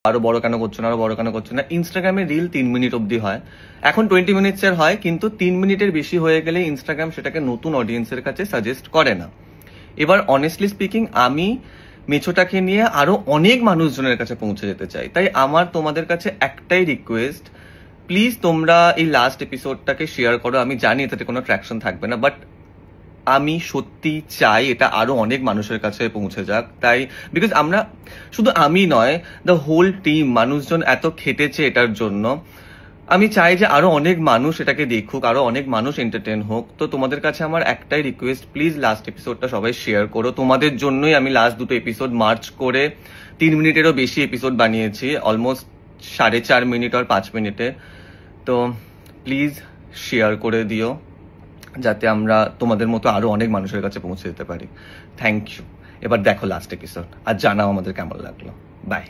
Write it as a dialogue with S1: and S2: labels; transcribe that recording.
S1: আরো বড় কেন করছো না, আরো বড় কেন করছো না। ইনস্টাগ্রামে রিল 3 মিনিট অব্দি হয়, এখন 20 মিনিটসের হয়, কিন্তু 3 মিনিটের বেশি হয়ে গেলে ইনস্টাগ্রাম সেটাকে নতুন অডিয়েন্সের কাছে সাজেস্ট করে না। এবার অনেস্টলি স্পিকিং, আমি মেছোটাকে নিয়ে আরো অনেক মানুষজনের কাছে পৌঁছে যেতে চাই, তাই আমার তোমাদের কাছে একটাই রিকোয়েস্ট, প্লিজ তোমরা এই লাস্ট এপিসোডটাকে শেয়ার করো। আমি জানি এটাতে কোনো ট্র্যাকশন থাকবে না, বাট আমি সত্যি চাই এটা আরো অনেক মানুষের কাছে পৌঁছে যাক। তাই বিকজ আমরা, শুধু আমি নয়, দ্য হোল টিম, মানুষজন এত খেটেছে এটার জন্য। আমি চাই যে আরো অনেক মানুষ এটাকে দেখুক, আরো অনেক মানুষ এন্টারটেন হোক। তো তোমাদের কাছে আমার একটাই রিকোয়েস্ট, প্লিজ লাস্ট এপিসোডটা সবাই শেয়ার করো। তোমাদের জন্যই আমি লাস্ট দুটো এপিসোড মার্চ করে 3 মিনিটেরও বেশি এপিসোড বানিয়েছি, অলমোস্ট 4.5 মিনিট আর 5 মিনিটে। তো প্লিজ শেয়ার করে দিও, যাতে আমরা তোমাদের মতো আরো অনেক মানুষের কাছে পৌঁছে যেতে পারি। Thank you. এবার দেখো লাস্ট এপিসোড আর জানাও আমাদের কেমন লাগলো। বাই।